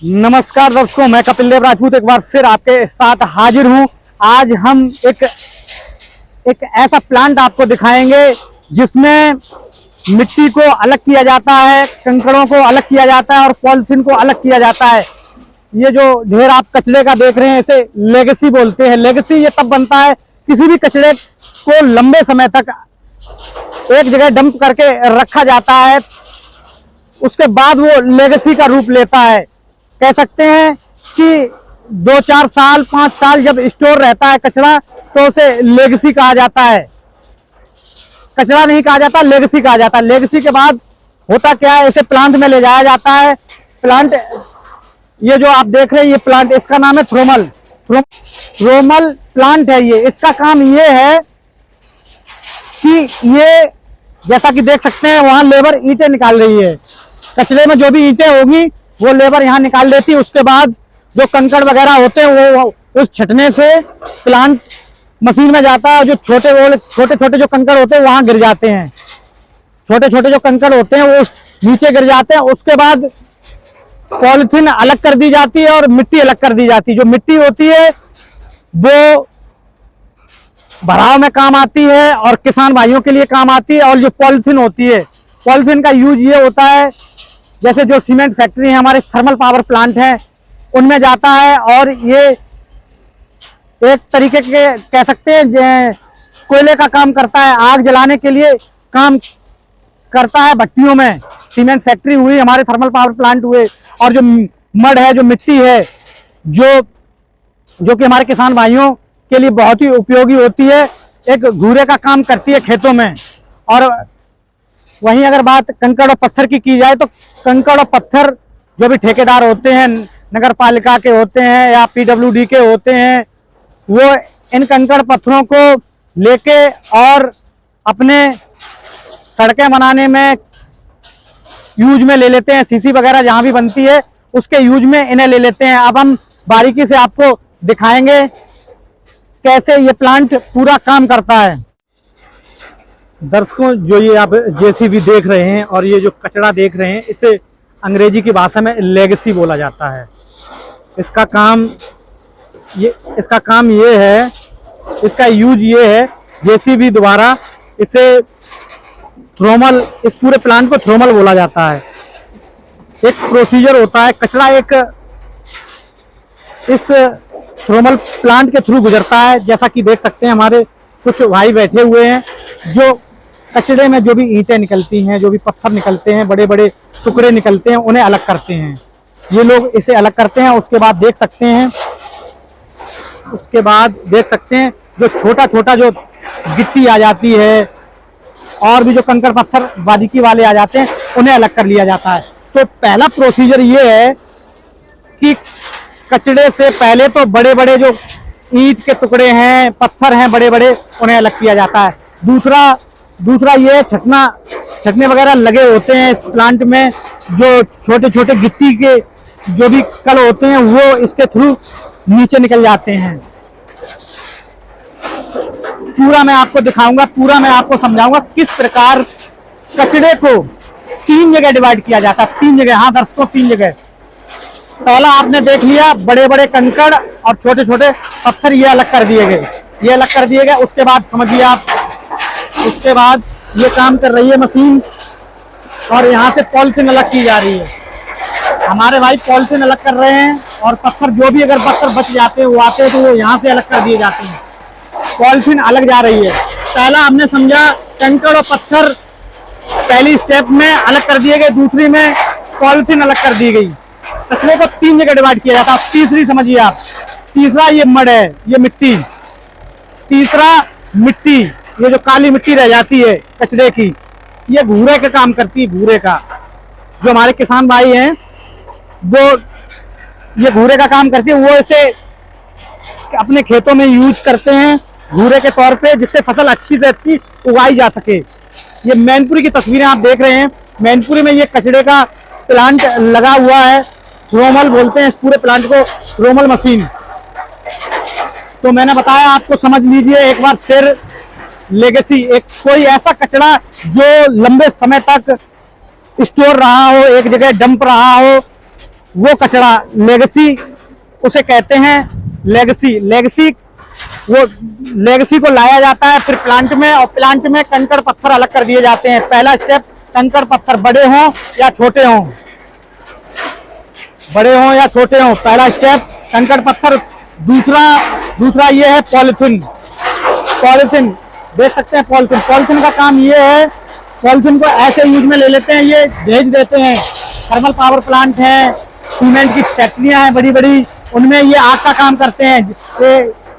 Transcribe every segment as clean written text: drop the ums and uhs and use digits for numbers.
नमस्कार दर्शकों, मैं कपिल देव राजपूत एक बार फिर आपके साथ हाजिर हूं। आज हम एक ऐसा प्लांट आपको दिखाएंगे जिसमें मिट्टी को अलग किया जाता है, कंकड़ों को अलग किया जाता है और पॉलिथीन को अलग किया जाता है। ये जो ढेर आप कचरे का देख रहे हैं इसे लेगेसी बोलते हैं। लेगेसी ये तब बनता है किसी भी कचरे को लंबे समय तक एक जगह डंप करके रखा जाता है, उसके बाद वो लेगेसी का रूप लेता है। कह सकते हैं कि 2-4 साल 5 साल जब स्टोर रहता है कचरा तो उसे लेगेसी कहा जाता है। कचरा नहीं कहा जाता, लेगेसी कहा जाता है। लेगेसी के बाद होता क्या है, इसे प्लांट में ले जाया जाता है। प्लांट ये जो आप देख रहे हैं ये प्लांट, इसका नाम है थ्रोमल प्लांट है। ये इसका काम ये है कि ये जैसा कि देख सकते हैं वहां लेबर ईंटें निकाल रही है। कचरे में जो भी ईंटें होगी वो लेबर यहाँ निकाल देती है। उसके बाद जो कंकड़ वगैरह होते हैं वो उस छटने से प्लांट मशीन में जाता है। जो छोटे छोटे जो कंकड़ होते हैं वहां गिर जाते हैं। छोटे छोटे जो कंकड़ होते हैं वो नीचे गिर जाते हैं। उसके बाद पॉलिथीन अलग कर दी जाती है और मिट्टी अलग कर दी जाती है। जो मिट्टी होती है वो भराव में काम आती है और किसान भाइयों के लिए काम आती है। और जो पॉलिथीन होती है, पॉलिथीन का यूज ये होता है जैसे जो सीमेंट फैक्ट्री है, हमारे थर्मल पावर प्लांट हैं, उनमें जाता है। और ये एक तरीके के कह सकते हैं कोयले का काम करता है, आग जलाने के लिए काम करता है भट्टियों में। सीमेंट फैक्ट्री हुई, हमारे थर्मल पावर प्लांट हुए। और जो मड है, जो मिट्टी है, जो कि हमारे किसान भाइयों के लिए बहुत ही उपयोगी होती है, एक घूरे का काम करती है खेतों में। और वहीं अगर बात कंकड़ और पत्थर की जाए तो कंकड़ और पत्थर जो भी ठेकेदार होते हैं, नगर पालिका के होते हैं या पीडब्ल्यूडी के होते हैं, वो इन कंकड़ पत्थरों को लेके और अपने सड़कें बनाने में यूज में ले लेते हैं। सीसी वगैरह जहां भी बनती है उसके यूज में इन्हें ले लेते हैं। अब हम बारीकी से आपको दिखाएंगे कैसे ये प्लांट पूरा काम करता है। दर्शकों, जो ये आप जेसीबी देख रहे हैं और ये जो कचरा देख रहे हैं, इसे अंग्रेजी की भाषा में लेगेसी बोला जाता है। इसका काम ये है, इसका यूज ये है, जेसीबी द्वारा इसे थ्रोमल, इस पूरे प्लांट को थ्रोमल बोला जाता है। एक प्रोसीजर होता है, कचरा एक इस थ्रोमल प्लांट के थ्रू गुजरता है। जैसा कि देख सकते हैं हमारे कुछ भाई बैठे हुए हैं, जो कचरे में जो भी ईंटें निकलती हैं, जो भी पत्थर निकलते हैं, बड़े बड़े टुकड़े निकलते हैं, उन्हें अलग करते हैं। ये लोग इसे अलग करते हैं। उसके बाद देख सकते हैं जो छोटा छोटा जो गिट्टी आ जाती है और भी जो कंकड़ पत्थर बारीकी वाले आ जाते हैं, उन्हें अलग कर लिया जाता है। तो पहला प्रोसीजर ये है कि कचड़े से पहले तो बड़े बड़े जो ईंट के टुकड़े हैं, पत्थर हैं बड़े बड़े, उन्हें अलग किया जाता है। दूसरा ये छटने वगैरह लगे होते हैं इस प्लांट में। जो छोटे छोटे गिट्टी के जो भी कण होते हैं वो इसके थ्रू नीचे निकल जाते हैं। पूरा मैं आपको दिखाऊंगा, पूरा मैं आपको समझाऊंगा किस प्रकार कचड़े को 3 जगह डिवाइड किया जाता है। 3 जगह, हाँ दर्शकों, 3 जगह। पहला आपने देख लिया, बड़े बड़े कंकड़ और छोटे छोटे पत्थर ये अलग कर दिए गए। उसके बाद समझिए आप, उसके बाद ये काम कर रही है मशीन और यहाँ से पॉलिथीन अलग की जा रही है। हमारे भाई पॉलिथीन अलग कर रहे हैं और पत्थर, जो भी अगर पत्थर बच जाते हैं वो आते हैं तो वो यहाँ से अलग कर दिए जाते हैं। पॉलिथीन अलग जा रही है। पहला हमने समझा कंकड़ और पत्थर पहली स्टेप में अलग कर दिए गए, दूसरी में पॉलिथीन अलग कर दी गई। कचरे को 3 जगह डिवाइड किया जाता है। तीसरी समझिए आप, तीसरा ये मड है, ये मिट्टी। तीसरा मिट्टी, ये जो काली मिट्टी रह जाती है कचरे की, ये घूरे का काम करती है। घूरे का, जो हमारे किसान भाई हैं वो ये घूरे का काम करती है। वो इसे अपने खेतों में यूज करते हैं घूरे के तौर पे, जिससे फसल अच्छी से अच्छी उगाई जा सके। ये मैनपुरी की तस्वीरें आप देख रहे हैं। मैनपुरी में ये कचड़े का प्लांट लगा हुआ है। थ्रोमल बोलते हैं इस पूरे प्लांट को, थ्रोमल मशीन। तो मैंने बताया, आपको समझ लीजिए एक बार फिर। लेगेसी एक कोई ऐसा कचरा जो लंबे समय तक स्टोर रहा हो, एक जगह डंप रहा हो, वो कचरा लेगेसी उसे कहते हैं। लेगेसी लेगेसी वो लेगेसी को लाया जाता है फिर प्लांट में, और प्लांट में कंकड़ पत्थर अलग कर दिए जाते हैं। पहला स्टेप, कंकड़ पत्थर बड़े हों या छोटे हों, बड़े हों या छोटे हों, पहला स्टेप कंकड़ पत्थर। दूसरा ये है पॉलिथीन। पॉलिथीन देख सकते हैं, पॉलिथीन पॉलिथीन का काम ये है, पॉलिथीन को ऐसे यूज में ले लेते हैं, ये भेज देते हैं। थर्मल पावर प्लांट है, सीमेंट की फैक्ट्रियां हैं बड़ी बड़ी, उनमें ये आग का काम करते हैं।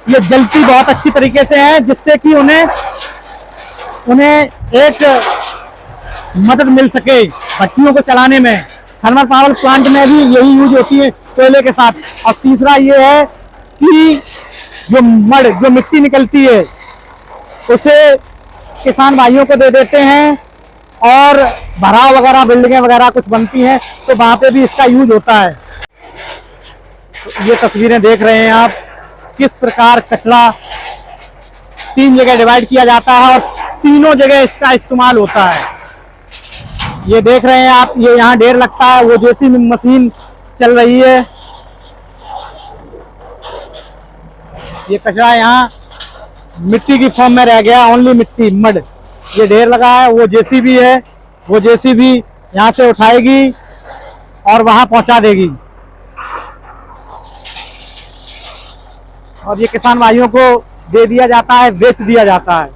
ये जलती बहुत अच्छी तरीके से है, जिससे कि उन्हें एक मदद मिल सके भट्टियों को चलाने में। थर्मल पावर प्लांट में भी यही यूज होती है कोयले के साथ। और तीसरा ये है कि जो मिट्टी निकलती है उसे किसान भाइयों को दे देते हैं, और भराव वगैरह बिल्डिंगें वगैरह कुछ बनती हैं तो वहां पे भी इसका यूज होता है। ये तस्वीरें देख रहे हैं आप, किस प्रकार कचरा 3 जगह डिवाइड किया जाता है और तीनों जगह इसका इस्तेमाल होता है। ये देख रहे हैं आप, ये यहाँ ढेर लगता है, वो जेसीबी मशीन चल रही है। ये कचरा यहाँ मिट्टी की फॉर्म में रह गया, ओनली मिट्टी, मड। ये ढेर लगा है, वो जेसीबी है, वो जेसीबी यहाँ से उठाएगी और वहां पहुंचा देगी, और ये किसान भाइयों को दे दिया जाता है, बेच दिया जाता है।